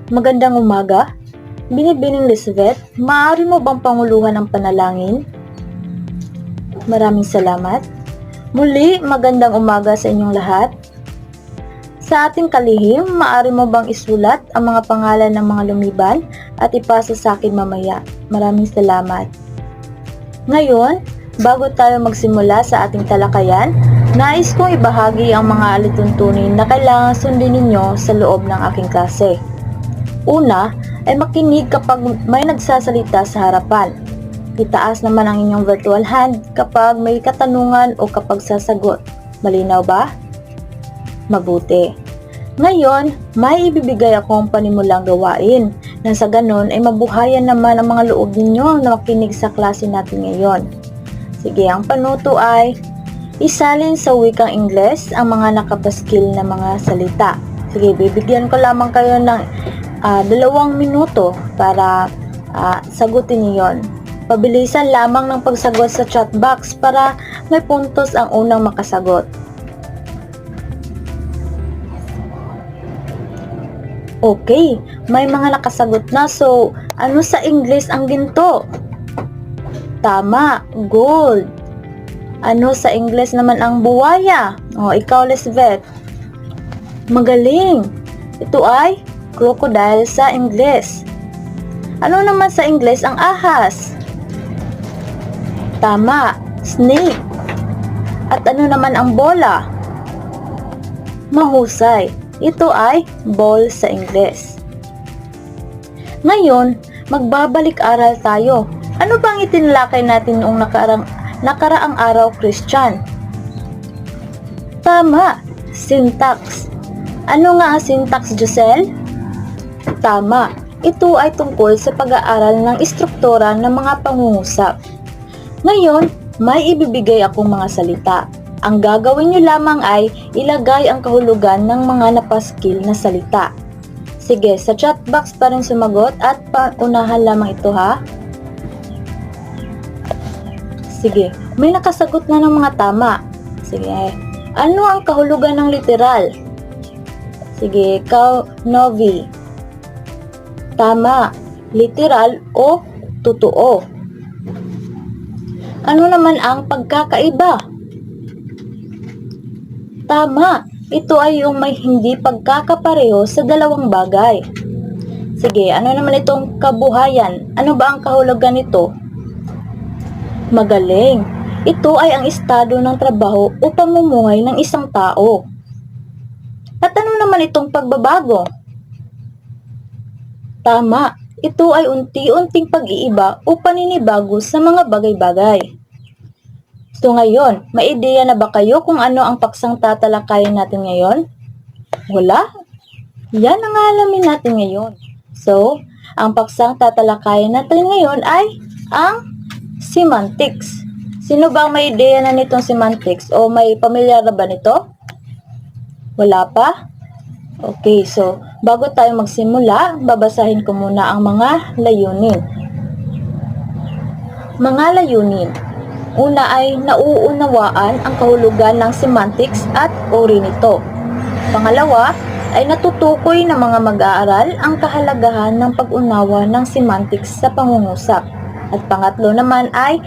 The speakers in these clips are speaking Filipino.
Magandang umaga. Binibining Lisbeth, maaari mo bang panguluhan ng panalangin? Maraming salamat. Muli, magandang umaga sa inyong lahat. Sa ating kalihim, maaari mo bang isulat ang mga pangalan ng mga lumiban at ipasa sa akin mamaya? Maraming salamat. Ngayon, bago tayo magsimula sa ating talakayan, nais kong ibahagi ang mga alituntunin na kailangan sundin ninyo sa loob ng aking klase. Una, ay makinig kapag may nagsasalita sa harapan. Itaas naman ang inyong virtual hand kapag may katanungan o kapag sasagot. Malinaw ba? Mabuti. Ngayon, may ibibigay akong panimulang gawain na sa ganon ay mabuhayan naman ang mga loob ninyo na makinig sa klase natin ngayon. Sige, ang panuto ay isalin sa wikang Ingles ang mga nakapaskil na mga salita. Sige, bibigyan ko lamang kayo ng 2 minuto para sagutin niyon. Pabilisan lamang ng pagsagot sa chat box para may puntos ang unang makasagot. Okay, may mga nakasagot na. So, ano sa English ang ginto? Tama, gold. Ano sa English naman ang buwaya? O, ikaw, Lisbeth. Magaling. Ito ay crocodile sa English. Ano naman sa English ang ahas? Tama, snake. At ano naman ang bola? Mahusay. Ito ay ball sa English. Ngayon, magbabalik-aral tayo. Ano bang itinalakay natin noong nakaraang araw, Christian? Tama, syntax. Ano nga ang syntax, Giselle? Tama, ito ay tungkol sa pag-aaral ng istruktura ng mga pangungusap. Ngayon, may ibibigay akong mga salita. Ang gagawin nyo lamang ay ilagay ang kahulugan ng mga napaskil na salita. Sige, sa chat box pa rin sumagot at paunahan lamang ito ha. Sige, may nakasagot na ng mga tama. Sige, ano ang kahulugan ng literal? Sige, ikaw, Novi. Tama, literal o totoo. Ano naman ang pagkakaiba? Tama, ito ay yung may hindi pagkakapareho sa dalawang bagay. Sige, ano naman itong kabuhayan? Ano ba ang kahulugan nito? Magaling. Ito ay ang estado ng trabaho o pamumuhay ng isang tao. At ano naman itong pagbabago? Tama, ito ay unti-unting pag-iiba o paninibago sa mga bagay-bagay. So ngayon, may ideya na ba kayo kung ano ang paksang tatalakayin natin ngayon? Wala? Yan ang alamin natin ngayon. So, ang paksang tatalakayin natin ngayon ay ang semantics. Sino bang may ideya na nitong semantics o may pamilyar na ba nito? Wala pa? Okay, so bago tayo magsimula, babasahin ko muna ang mga layunin. Mga layunin. Una ay nauunawaan ang kahulugan ng semantics at uri nito. Pangalawa ay natutukoy ng mga mag-aaral ang kahalagahan ng pag-unawa ng semantics sa pangungusap. At pangatlo naman ay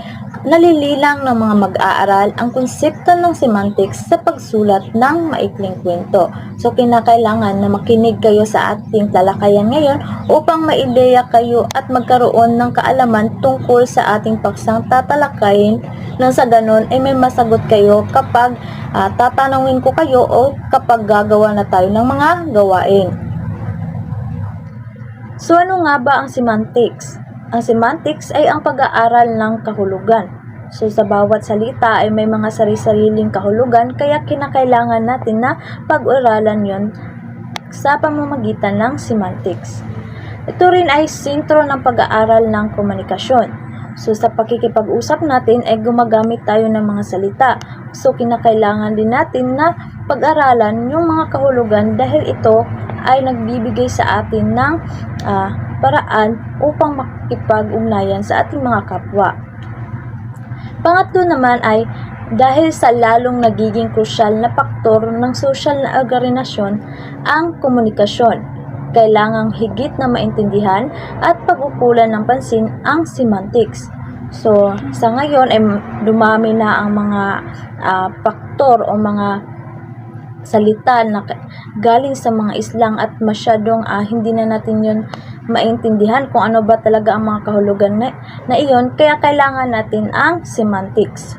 nalililang ng mga mag-aaral ang konsepto ng semantics sa pagsulat ng maikling kwento. So, kinakailangan na makinig kayo sa ating talakayan ngayon upang maideya kayo at magkaroon ng kaalaman tungkol sa ating paksang tatalakayin nang sa ganon ay may masagot kayo kapag tatanungin ko kayo o kapag gagawa na tayo ng mga gawain. So, ano nga ba ang semantics? Ang semantics ay ang pag-aaral ng kahulugan. So, sa bawat salita ay may mga sari-sariling kahulugan kaya kinakailangan natin na pag-aralan yon sa pamamagitan ng semantics. Ito rin ay sentro ng pag-aaral ng komunikasyon. So, sa pakikipag-usap natin ay gumagamit tayo ng mga salita. So, kinakailangan din natin na pag-aralan yung mga kahulugan dahil ito ay nagbibigay sa atin ng paraan upang makipag-ugnayan sa ating mga kapwa. Pangatlo naman ay dahil sa lalong nagiging krusyal na faktor ng social na organisasyon ang komunikasyon. kailangang higit na maintindihan at pag-ukulan ng pansin ang semantics. So, sa ngayon ay dumami na ang mga faktor o mga salita na galing sa mga islang at masyadong hindi na natin yun maintindihan kung ano ba talaga ang mga kahulugan na iyon, kaya kailangan natin ang semantics.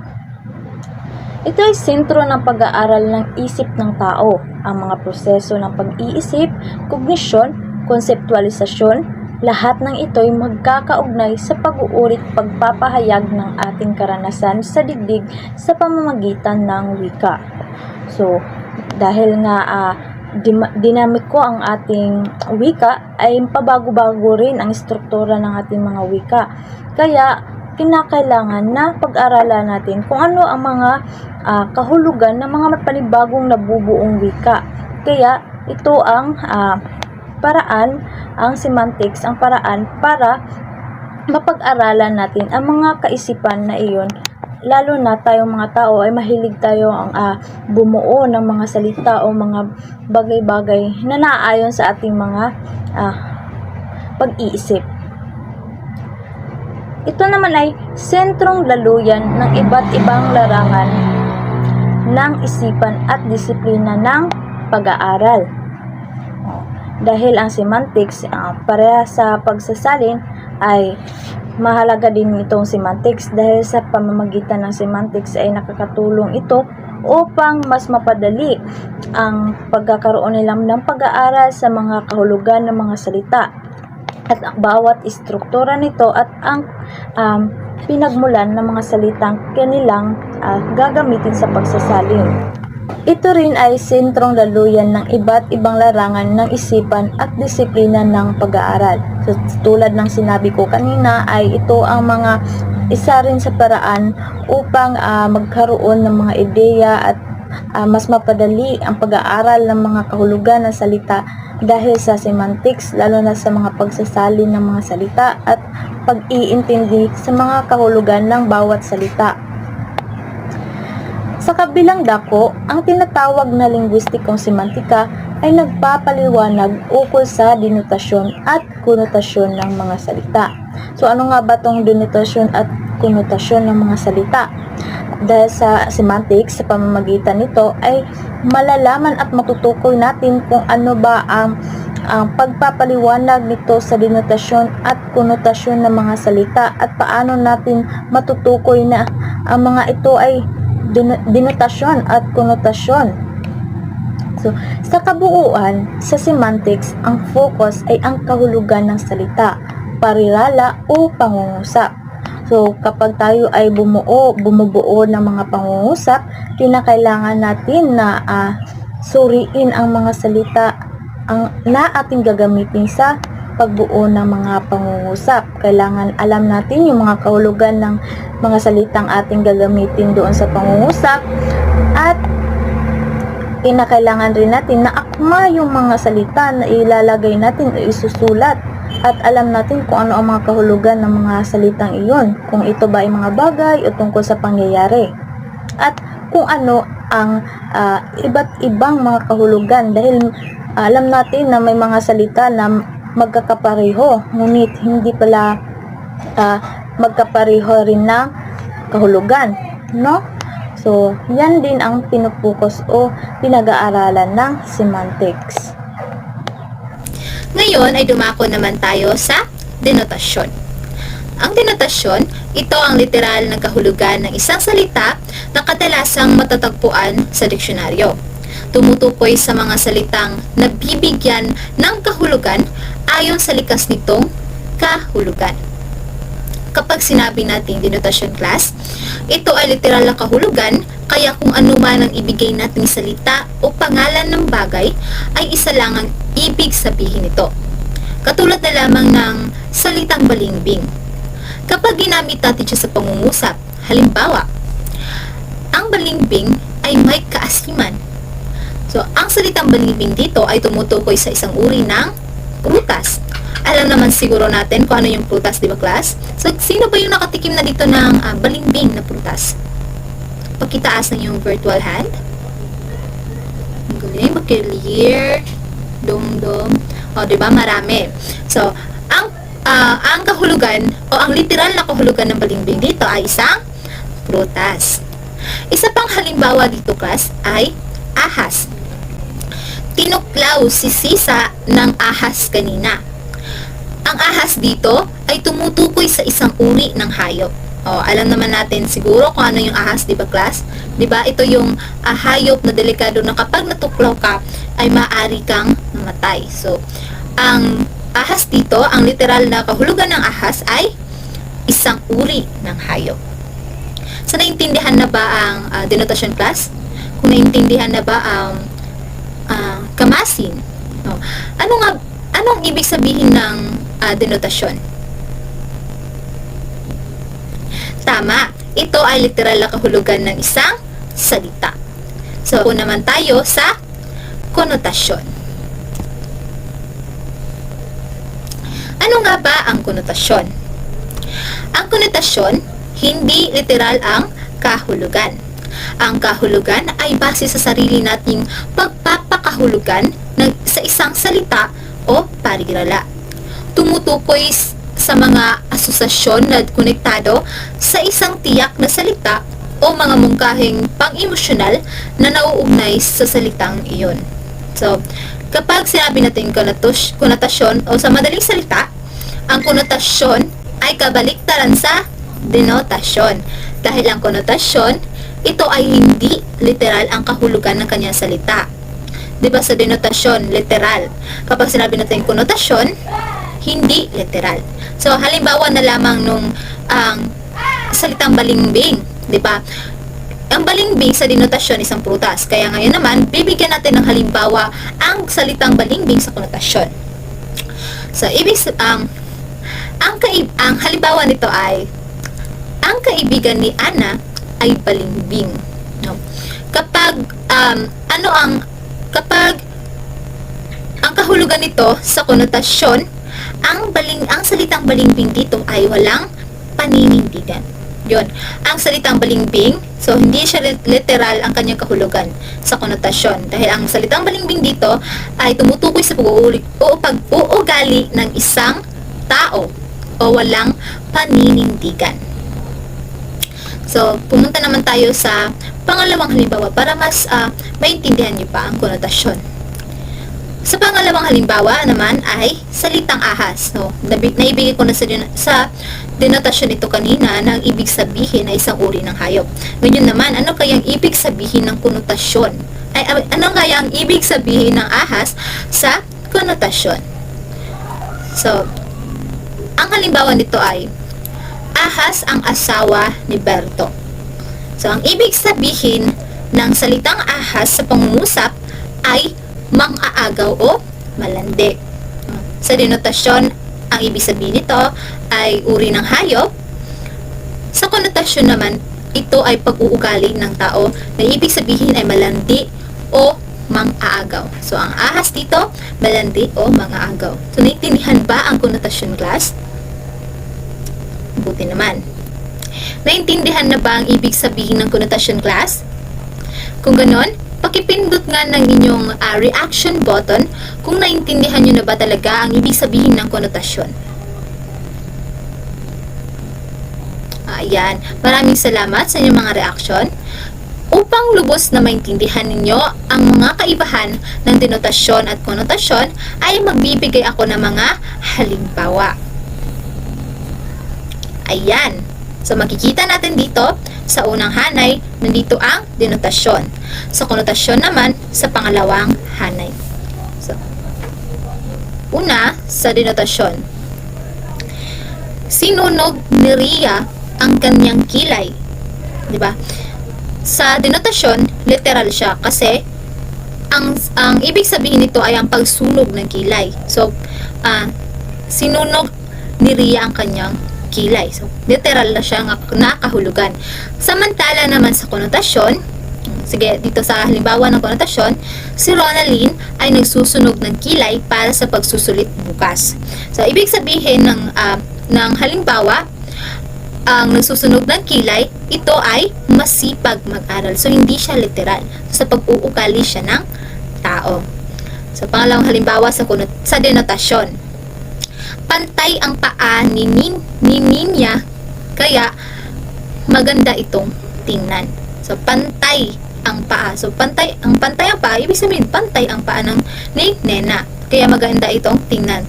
Ito ay sentro ng pag-aaral ng isip ng tao, ang mga proseso ng pag-iisip, kognisyon, konseptualisasyon. Lahat ng ito ay magkakaugnay sa pag-uurit pagpapahayag ng ating karanasan sa digdig sa pamamagitan ng wika. So, dahil nga dinamiko ang ating wika, ay pabago-bago rin ang struktura ng ating mga wika. Kaya, kinakailangan na pag-aralan natin kung ano ang mga kahulugan ng mga panibagong nabubuong wika. Kaya, ito ang paraan, ang semantics, ang paraan para mapag-aralan natin ang mga kaisipan na iyon, lalo na tayong mga tao ay mahilig tayo ang bumuo ng mga salita o mga bagay-bagay na naaayon sa ating mga pag-iisip. Ito naman ay sentrong laluyan ng iba't ibang larangan ng isipan at disiplina ng pag-aaral. Dahil ang semantics, pareha sa pagsasalin, ay mahalaga din itong semantics dahil sa pamamagitan ng semantics ay nakakatulong ito upang mas mapadali ang pagkakaroon nila ng pag-aaral sa mga kahulugan ng mga salita at bawat istruktura nito at ang pinagmulan ng mga salitang kanilang gagamitin sa pagsasalin. Ito rin ay sentrong laluyan ng iba't ibang larangan ng isipan at disiplina ng pag-aaral. So, tulad ng sinabi ko kanina ay ito ang mga isa rin sa paraan upang magkaroon ng mga ideya at mas mapadali ang pag-aaral ng mga kahulugan ng salita dahil sa semantics, lalo na sa mga pagsasalin ng mga salita at pag-iintindi sa mga kahulugan ng bawat salita. Sa kabilang dako, ang tinatawag na linguistikong semantika ay nagpapaliwanag ukol sa denotasyon at konotasyon ng mga salita. So ano nga ba itong denotasyon at konotasyon ng mga salita? Dahil sa semantics, sa pamamagitan nito ay malalaman at matutukoy natin kung ano ba ang pagpapaliwanag nito sa denotasyon at konotasyon ng mga salita at paano natin matutukoy na ang mga ito ay denotasyon at konotasyon. So, sa kabuuan, sa semantics, ang focus ay ang kahulugan ng salita, parirala o pangungusap. So, kapag tayo ay bumubuo ng mga pangungusap, kinakailangan natin na suriin ang mga salita na ating gagamitin sa pagbuo ng mga pangungusap. Kailangan alam natin yung mga kahulugan ng mga salitang ating gagamitin doon sa pangungusap at kinakailangan rin natin na akma yung mga salita na ilalagay natin o isusulat at alam natin kung ano ang mga kahulugan ng mga salitang iyon, kung ito ba ay mga bagay o tungkol sa pangyayari at kung ano ang iba't ibang mga kahulugan dahil alam natin na may mga salita na magkakapareho, ngunit hindi pala magkapareho rin ng kahulugan, no? So, yan din ang pinupokus o pinag-aaralan ng semantics. Ngayon ay dumako naman tayo sa denotasyon. Ang denotasyon, ito ang literal na kahulugan ng isang salita na kadalasang matatagpuan sa diksyonaryo. Tumutukoy sa mga salitang nabibigyan ng kahulugan ayon sa likas nitong kahulugan. Kapag sinabi nating denotasyon class, ito ay literal na kahulugan, kaya kung ano man ang ibigay nating salita o pangalan ng bagay, ay isa lang ang ibig sabihin nito. Katulad na lamang ng salitang balimbing. Kapag ginamit natin siya sa pangungusap, halimbawa, ang balimbing ay may kaasiman. So, ang salitang balimbing dito ay tumutukoy sa isang uri ng prutas. Alam naman siguro natin kung ano yung prutas, di ba class? So, sino ba yung nakatikim na dito ng balimbing na prutas? Pagkitaas ng yung virtual hand. Ang galing, makilier, dom-dom. O, di ba? Marami. So, ang kahulugan o ang literal na kahulugan ng balimbing dito ay isang prutas. Isa pang halimbawa dito, class, ay ahas. Tinuklaw si Sisa ng ahas kanina. Ang ahas dito ay tumutukoy sa isang uri ng hayop. O, alam naman natin siguro kung ano yung ahas, di ba, class? Di ba? Ito yung hayop na delikado na kapag natuklaw ka ay maaari kang mamatay. So, ang ahas dito, ang literal na kahulugan ng ahas ay isang uri ng hayop. So, naintindihan na ba ang denotation, class? Kung naintindihan na ba ang kamasin? No? Anong ibig sabihin ng denotasyon? Tama, ito ay literal na kahulugan ng isang salita. So, naman tayo sa konotasyon. Ano nga ba ang konotasyon? Ang konotasyon, hindi literal ang kahulugan. Ang kahulugan ay base sa sarili nating pagpapakahulugan sa isang salita o parigala. Tumutukoy sa mga asosasyon na konektado sa isang tiyak na salita o mga mungkahing pang-emosyonal na nauugnay sa salitang iyon. So, kapag sinabi natin konotasyon o sa madaling salita, ang konotasyon ay kabaliktaran sa denotasyon. Dahil ang konotasyon, ito ay hindi literal ang kahulugan ng kanyang salita. Diba sa denotasyon, literal. Kapag sinabi natin konotasyon, hindi literal. So, halimbawa na lamang nung salitang balimbing, di ba? Ang balimbing sa denotasyon isang prutas. Kaya ngayon naman, bibigyan natin ng halimbawa ang salitang balimbing sa konotasyon. So, ang halimbawa nito ay ang kaibigan ni Ana ay balimbing. No? Kapag ang kahulugan nito sa konotasyon, ang salitang balimbing dito ay walang paninindigan. Yun. Ang salitang balimbing, so hindi siya literal ang kanyang kahulugan sa konotasyon. Dahil ang salitang balimbing dito ay tumutukoy sa pag-uugali ng isang tao o walang paninindigan. So, pumunta naman tayo sa pangalawang halimbawa para mas maintindihan niyo pa ang konotasyon. Sa pangalawang halimbawa naman ay salitang ahas. No? Naibigay ko na sa denotasyon ito kanina na ang ibig sabihin ay isang uri ng hayop. Ngayon naman, ano kayang ibig sabihin ng konotasyon? Ano kayang ibig sabihin ng ahas sa konotasyon? So, ang halimbawa nito ay ahas ang asawa ni Berto. So, ang ibig sabihin ng salitang ahas sa pangungusap ay mang-aagaw o malandi. Sa denotasyon, ang ibig sabihin nito ay uri ng hayop. Sa konotasyon naman, ito ay pag-uugali ng tao na ibig sabihin ay malandi o mang-aagaw. So, ang ahas dito, malandi o mang-aagaw. So, naintindihan ba ang konotasyon, class? Buti naman. Naintindihan na ba ang ibig sabihin ng konotasyon, class? Kung ganon, pakipindot nga ng inyong reaction button kung naintindihan nyo na ba talaga ang ibig sabihin ng konotasyon. Ayan, maraming salamat sa inyong mga reaction. Upang lubos na maintindihan ninyo ang mga kaibahan ng denotasyon at konotasyon, ay magbibigay ako ng mga halimbawa. Ayan. So, makikita natin dito, sa unang hanay, nandito ang denotasyon. Sa konotasyon naman, sa pangalawang hanay. So, una, sa denotasyon. Sinunog ni Ria ang kanyang kilay. Diba? Sa denotasyon, literal siya kasi ang ibig sabihin nito ay ang pagsunog ng kilay. So, sinunog ni Ria ang kanyang kilay. So, literal na siya na kahulugan. Samantala naman sa konotasyon, sige, dito sa halimbawa ng konotasyon, si Ronaldin ay nagsusunog ng kilay para sa pagsusulit bukas. So, ibig sabihin ng halimbawa, ang nagsusunog ng kilay, ito ay masipag mag-aral. So, hindi siya literal. Sa pag-uugali siya ng tao. So, So, pangalawang halimbawa sa denotasyon. Pantay ang paa ni Ninya, kaya maganda itong tingnan. So, pantay ang paa. So, pantay ang paa, ibig sabihin, pantay ang paa ni Nena. Kaya maganda itong tingnan.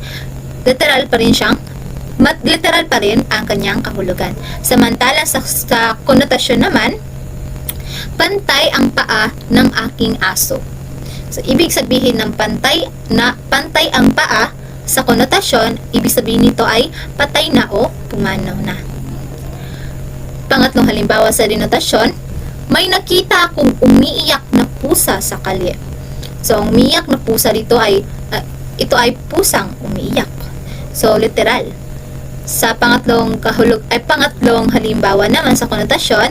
Literal pa rin ang kanyang kahulugan. Samantala sa konotasyon naman, pantay ang paa ng aking aso. So, ibig sabihin ng pantay ang paa sa konotasyon, ibig sabihin nito ay patay na o pumanaw na. Pangatlong halimbawa sa denotasyon, may nakita akong umiiyak na pusa sa kalye. So, ang umiiyak na pusa dito ito ay pusang umiiyak. So, literal. Sa pangatlong halimbawa naman sa konotasyon,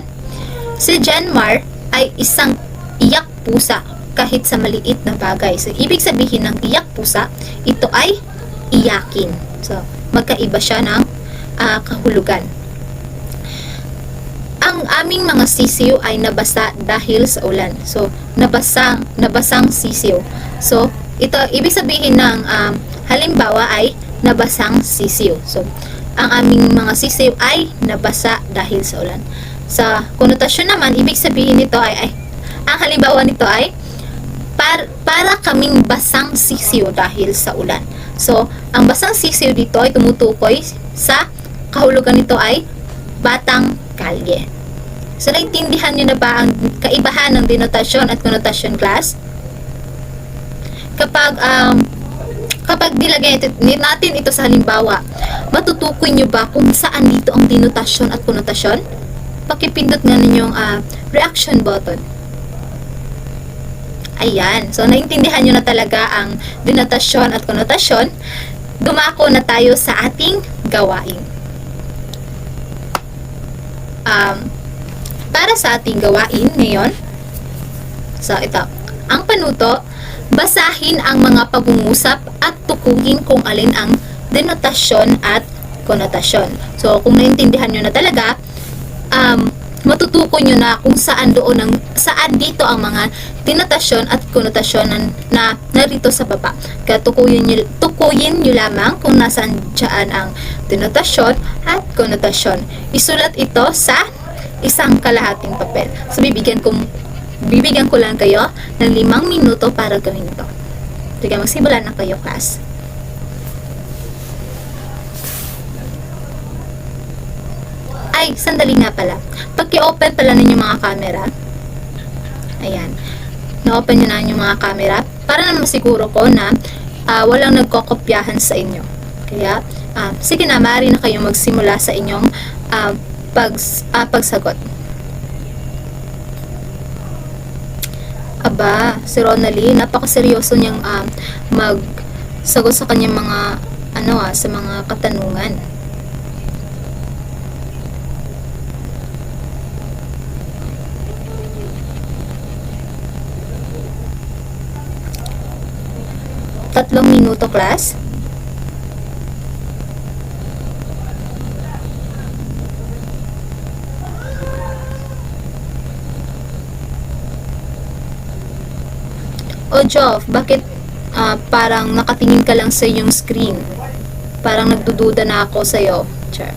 si Janmar ay isang iyak pusa kahit sa maliit na bagay. So, ibig sabihin ng iyak pusa, ito ay iyakin. So, magkaiba siya ng kahulugan. Ang aming mga sisiw ay nabasa dahil sa ulan. So, nabasang sisiw. So, ito, ibig sabihin ng halimbawa ay nabasang sisiw. So, ang aming mga sisiw ay nabasa dahil sa ulan. Sa konotasyon naman, ibig sabihin nito ang halimbawa nito ay para kaming basang sisiw dahil sa ulan. So, ang basang sisiw dito ay tumutukoy sa kahulugan nito ay batang kalye. So, naintindihan nyo na ba ang kaibahan ng denotasyon at konotasyon, class? Kapag nilagay natin ito sa halimbawa, matutukoy nyo ba kung saan dito ang denotasyon at konotasyon? Pakipindot nga ninyong reaction button. Ayan. So, naintindihan nyo na talaga ang denotasyon at konotasyon. Dumako na tayo sa ating gawain. Para sa ating gawain ngayon, so ito, ang panuto, basahin ang mga pag-uusap at tukuyin kung alin ang denotasyon at konotasyon. So, kung naintindihan nyo na talaga, matutukoy nyo na kung saan dito ang mga denotasyon at konotasyon na narito sa baba. Kaya tukuyin nyo lamang kung nasaan dyan ang denotasyon at konotasyon. Isulat ito sa isang kalahating papel. So, bibigyan ko lang kayo ng 5 minuto para gawin ito. Sige, magsimula na kayo, class. Ay, sandali nga pala. Pag-i-open pala ninyo mga camera. Ayan. Na-open nyo na yung mga camera para na masiguro ko na walang nagkokopyahan sa inyo. Kaya, sige na, maaari na kayong magsimula sa inyong pagsagot. Aba, si Ronaldie, napakaseryoso niyang magsagot sa kanyang mga sa mga katanungan. Tatlong minuto, class. O Joff, bakit parang nakatingin ka lang sa iyong screen? Parang nagdududa na ako sa'yo. Char.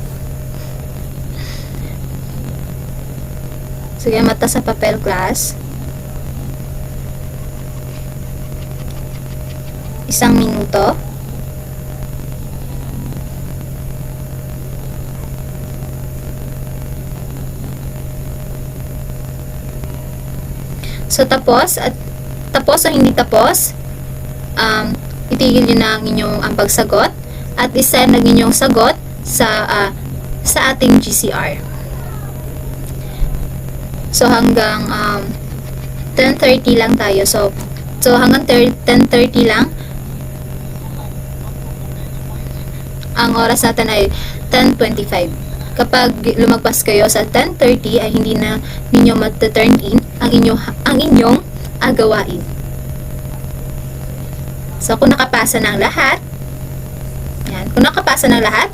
Sige, mata sa papel, class. 1 minuto. So, tapos o hindi tapos, itigil nyo na ang inyong pagsagot at isend ang inyong sagot sa ating GCR. So, hanggang 10:30 lang tayo. So hanggang 10:30 lang. Ang oras natin ay 10:25. Kapag lumagpas kayo sa 10:30 ay hindi na ninyo mat-turn in ang inyong gawain. So, kung nakapasa ng lahat, yan, kung nakapasa ng lahat,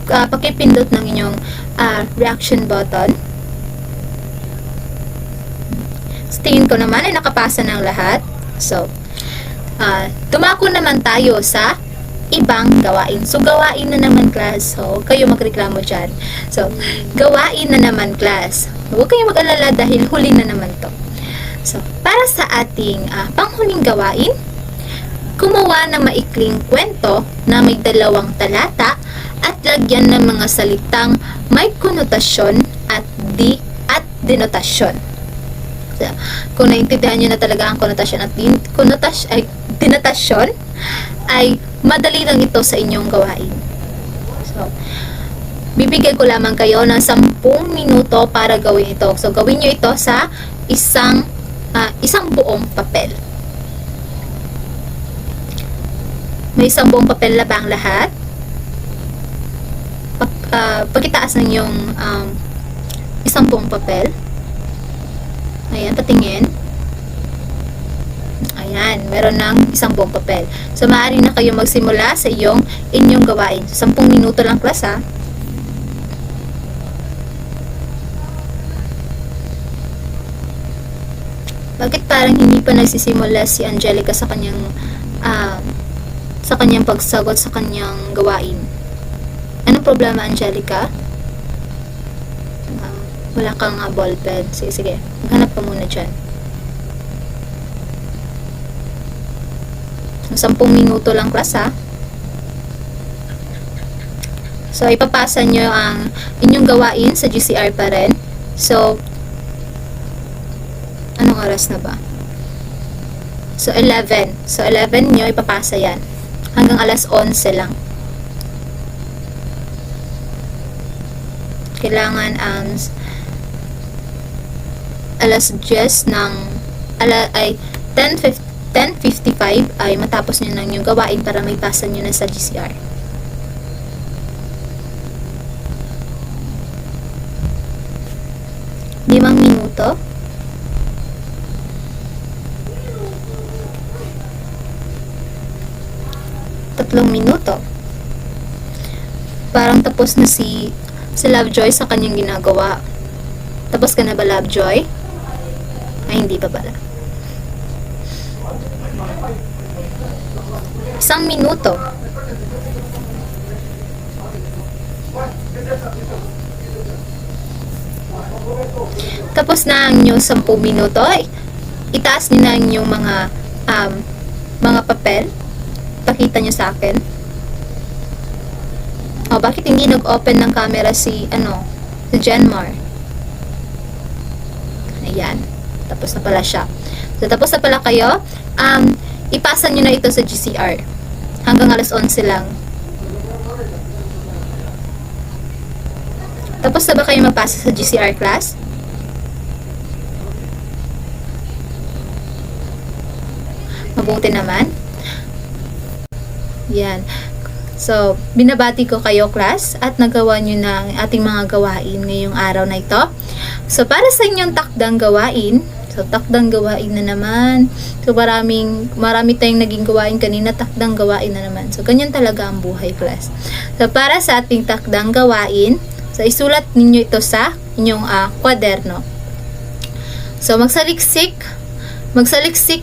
pakipindot ng inyong reaction button. Sa tingin ko naman ay nakapasa ng lahat. So, Dumako naman tayo sa ibang gawain. So, gawain na naman, class. So, kayo magreklamo dyan. So, gawain na naman, class. Huwag kayong mag-alala dahil huli na naman to. So, para sa ating panghuling gawain, gumawa ng maikling kwento na may 2 talata at lagyan ng mga salitang may konotasyon at denotasyon. So, kung naintindihan nyo na talaga ang konotasyon at denotasyon, ay madali lang ito sa inyong gawain. So, bibigyan ko lamang kayo ng 10 minuto para gawin ito. So, gawin nyo ito sa isang buong papel. May 1 buong papel na ba ang lahat? Pagkitaas ng yung 1 buong papel. Ayan, patingin. Ayan, meron ng 1 buong papel. So, maaari na kayo magsimula sa inyong gawain. So, 10 minuto lang, class, ha? Bakit parang hindi pa nagsisimula si Angelica sa kanyang pagsagot sa kanyang gawain? Anong problema, Angelica? Wala kang ballpen. Sige. Maghanap ka muna dyan. 10 minuto lang, class, ha? So, ipapasa nyo ang inyong gawain sa GCR pa rin. So, anong oras na ba? So, 11. So, 11 nyo, ipapasa yan. Hanggang alas 11 lang. Kailangan ang alas 10 ng 10:55 ay matapos nyo ng yung gawain para may pasa nyo na sa GCR. Limang minuto. Tatlong minuto. Parang tapos na si Lovejoy sa kanyang ginagawa. Tapos ka na ba, Lovejoy? Ay, hindi pa pala. 1 minuto. Tapos na ang inyong 10 minuto. Itaas niyo na ang inyong mga papel. Pakita niyo sa akin. Bakit hindi nag-open ng camera si Jenmar? Ayan. Tapos na pala siya. So, tapos na pala kayo. Ipasa nyo na ito sa GCR. Hanggang alas 11 lang. Tapos na ba kayo mapasa sa GCR class? Mabuti naman. Yan. So, binabati ko kayo, class, at nagawa nyo na ang ating mga gawain ngayong araw na ito. So, para sa inyong takdang gawain, takdang gawain na naman. So, marami tayong naging gawain kanina, takdang gawain na naman. So, ganyan talaga ang buhay, class. So, para sa ating takdang gawain, so, isulat ninyo ito sa inyong kwaderno. So, magsaliksik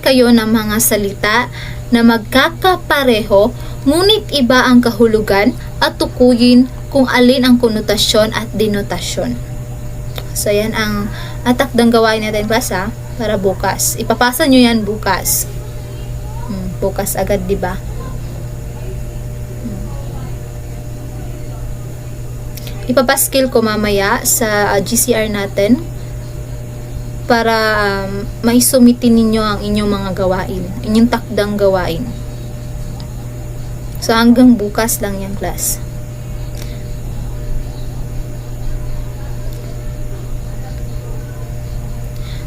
kayo ng mga salita na magkakapareho, ngunit iba ang kahulugan at tukuyin kung alin ang konotasyon at denotasyon. So, yan ang takdang gawain natin, class, ha? Para bukas. Ipapasa nyo yan bukas. Bukas agad, diba? Ipapaskill ko mamaya sa GCR natin para maisumitin ninyo ang inyong mga gawain, inyong takdang gawain. So, hanggang bukas lang yan, class.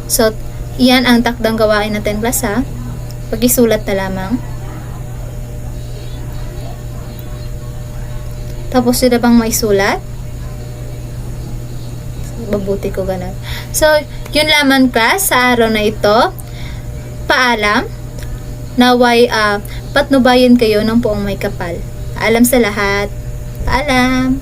So, yan ang takdang gawain natin, class, ha? Pag-isulat na lamang. Tapos, yun na bang maisulat? Mabuti ko ganun. So, yun lamang, class, sa araw na ito. Paalam. Naway, patnubayan kayo ng poong may kapal. Paalam sa lahat. Paalam.